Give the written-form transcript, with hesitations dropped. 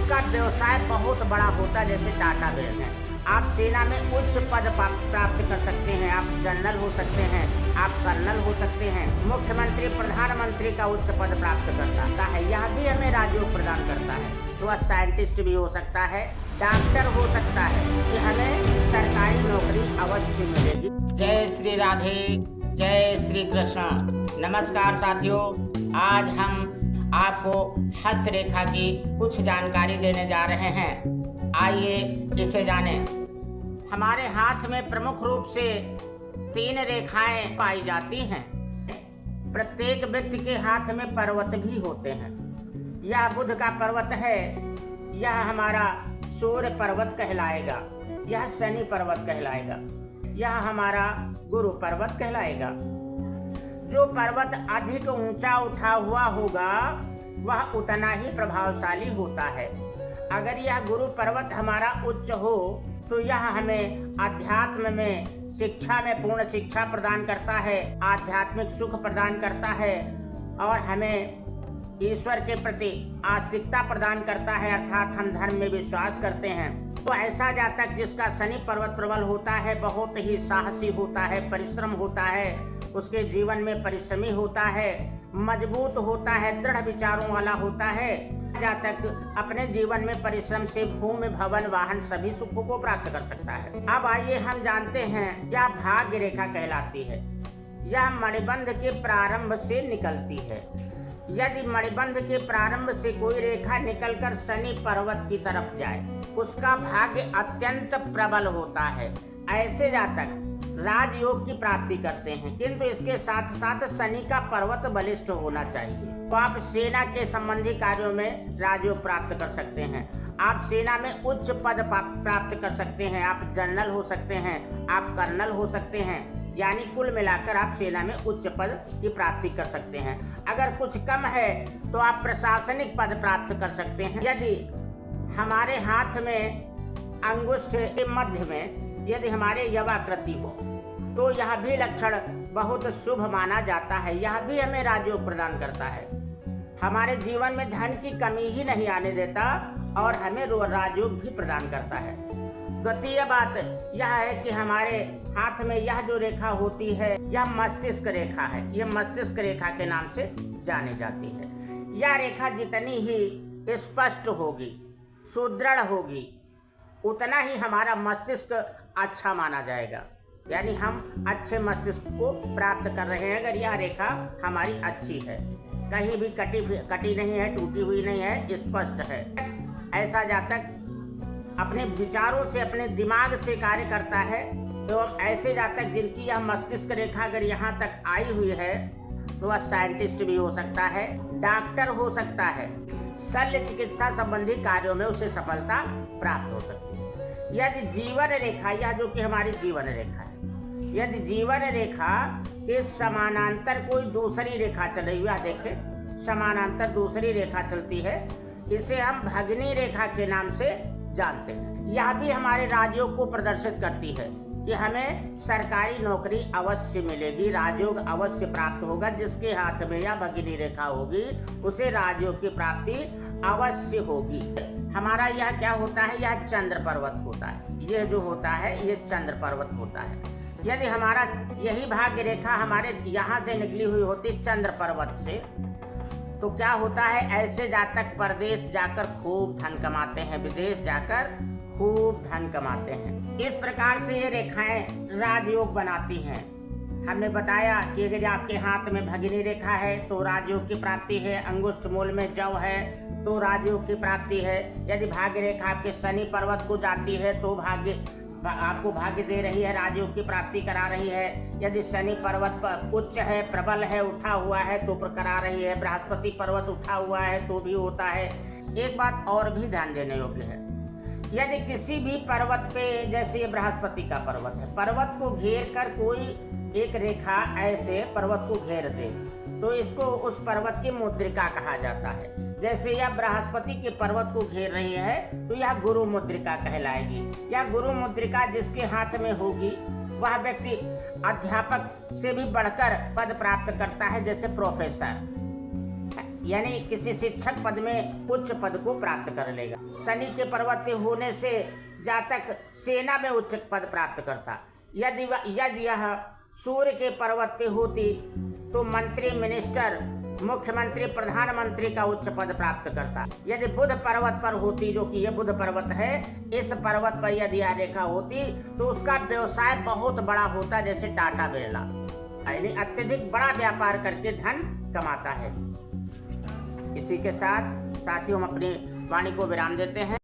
उसका व्यवसाय बहुत बड़ा होता है, जैसे टाटा बिरला है। आप सेना में उच्च पद प्राप्त कर सकते हैं, आप जनरल हो सकते हैं, आप कर्नल हो सकते हैं। मुख्यमंत्री प्रधानमंत्री का उच्च पद प्राप्त करता है, यह भी हमें राजयोग प्रदान करता है। तो वह साइंटिस्ट भी हो सकता है, डॉक्टर हो सकता है कि हमें सरकारी नौकरी अवश्य मिलेगी। जय श्री राधे, जय श्री कृष्ण। नमस्कार साथियों, आज हम आपको हस्तरेखा की कुछ जानकारी देने जा रहे हैं। आइए इसे जानें। हमारे हाथ में प्रमुख रूप से 3 रेखाएं पाई जाती हैं। प्रत्येक व्यक्ति के हाथ में पर्वत भी होते हैं। यह बुध का पर्वत है, यह हमारा सूर्य पर्वत कहलाएगा, यह शनि पर्वत कहलाएगा, यह हमारा गुरु पर्वत कहलाएगा। जो पर्वत अधिक ऊंचा उठा हुआ होगा वह उतना ही प्रभावशाली होता है। अगर यह गुरु पर्वत हमारा उच्च हो तो यह हमें अध्यात्म में, शिक्षा में पूर्ण शिक्षा प्रदान करता है, आध्यात्मिक सुख प्रदान करता है और हमें ईश्वर के प्रति आस्तिकता प्रदान करता है, अर्थात हम धर्म में विश्वास करते हैं। तो ऐसा जातक जिसका शनि पर्वत प्रबल होता है, बहुत ही साहसी होता है, परिश्रम होता है, उसके जीवन में परिश्रमी होता है, मजबूत होता है, दृढ़ विचारों वाला होता है। जातक अपने जीवन में परिश्रम से भूमि, भवन, वाहन सभी सुखों को प्राप्त कर सकता है। अब आइए हम जानते हैं क्या भाग्य रेखा कहलाती है। यह मणिबंध के प्रारंभ से निकलती है। यदि मणिबंध के प्रारंभ से कोई रेखा निकलकर शनि पर्वत की तरफ जाए, उसका भाग्य अत्यंत प्रबल होता है। ऐसे जातक राजयोग की प्राप्ति करते हैं, किंतु इसके साथ साथ शनि का पर्वत बलिष्ठ होना चाहिए। तो आप सेना के संबंधी कार्यों में राजयोग प्राप्त कर सकते हैं, आप सेना में उच्च पद प्राप्त कर सकते हैं, आप जनरल हो सकते हैं, आप कर्नल हो सकते हैं, यानी कुल मिलाकर आप सेना में उच्च पद की प्राप्ति कर सकते हैं। अगर कुछ कम है तो आप प्रशासनिक पद प्राप्त कर सकते हैं। यदि हमारे हाथ में अंगुष्ठ के मध्य में यदि हमारे यवाकृति हो तो यह भी लक्षण बहुत शुभ माना जाता है, यह भी हमें राजयोग प्रदान करता है, हमारे जीवन में धन की कमी ही नहीं आने देता और हमें राजयोग भी प्रदान करता है। द्वितीय बात यह है कि हमारे हाथ में यह जो रेखा होती है यह मस्तिष्क रेखा है, यह मस्तिष्क रेखा के नाम से जानी जाती है। यह रेखा जितनी ही स्पष्ट होगी, सुदृढ़ होगी, उतना ही हमारा मस्तिष्क अच्छा माना जाएगा, यानी हम अच्छे मस्तिष्क को प्राप्त कर रहे हैं अगर यह रेखा हमारी अच्छी है, कहीं भी कटी नहीं है, टूटी हुई नहीं है, स्पष्ट है। ऐसा जातक अपने विचारों से, अपने दिमाग से कार्य करता है। तो ऐसे जातक जिनकी यह मस्तिष्क रेखा अगर यहाँ तक आई हुई है तो वह साइंटिस्ट भी हो सकता है, डॉक्टर हो सकता है, शल्य चिकित्सा संबंधी कार्यों में उसे सफलता प्राप्त हो सकती है। यदि जीवन रेखा, यह जो कि हमारी जीवन रेखा है, यदि जीवन रेखा के समानांतर कोई दूसरी रेखा चल रही है, देखें समानांतर दूसरी रेखा चलती है, इसे हम भगिनी रेखा के नाम से जानते हैं। यह भी हमारे राजयोग को प्रदर्शित करती है कि हमें सरकारी नौकरी अवश्य मिलेगी, राजयोग अवश्य प्राप्त होगा। जिसके हाथ में यह भगिनी रेखा होगी उसे राजयोग की प्राप्ति अवश्य होगी। हमारा यह क्या होता है, यह चंद्र पर्वत होता है, यह जो होता है ये चंद्र पर्वत होता है। यदि हमारा यही भाग्य रेखा हमारे यहाँ से निकली हुई होती चंद्र पर्वत से, तो क्या होता है, ऐसे जातक परदेश जाकर खूब धन कमाते हैं, विदेश जाकर खूब धन कमाते हैं। इस प्रकार से ये रेखाएं राजयोग बनाती हैं। हमने बताया कि अगर आपके हाथ में भगिनी रेखा है तो राजयोग की प्राप्ति है, अंगुष्ठ मूल में जव है तो राजयोग की प्राप्ति है। यदि भाग्य रेखा आपके शनि पर्वत को जाती है तो आपको भाग्य दे रही है, राजयोग की प्राप्ति करा रही है। यदि शनि पर्वत पर उच्च है, प्रबल है, उठा हुआ है तो करा रही है। बृहस्पति पर्वत उठा हुआ है तो भी होता है। एक बात और भी ध्यान देने योग्य है, यदि किसी भी पर्वत पे, जैसे ये बृहस्पति का पर्वत है, पर्वत को घेर कर कोई एक रेखा ऐसे पर्वत को घेर दे तो इसको उस पर्वत की मुद्रिका कहा जाता है। जैसे यह बृहस्पति के पर्वत को घेर रही है तो यह गुरु मुद्रिका कहलाएगी। यह गुरु मुद्रिका जिसके हाथ में होगी वह व्यक्ति अध्यापक से भी बढ़कर पद प्राप्त करता है, जैसे प्रोफेसर। यानी किसी शिक्षक पद में उच्च पद को प्राप्त कर लेगा। शनि के पर्वत होने से जातक सेना में उच्च पद प्राप्त करता। यदि यह सूर्य के पर्वत पे होती तो मंत्री, मिनिस्टर, मुख्यमंत्री, प्रधानमंत्री का उच्च पद प्राप्त करता। यदि बुध पर्वत पर होती, जो कि यह बुध पर्वत है, इस पर्वत पर यदि यह रेखा होती तो उसका व्यवसाय बहुत बड़ा होता, जैसे टाटा बिरला, यानी अत्यधिक बड़ा व्यापार करके धन कमाता है। इसी के साथ साथियों हम अपनी वाणी को विराम देते हैं।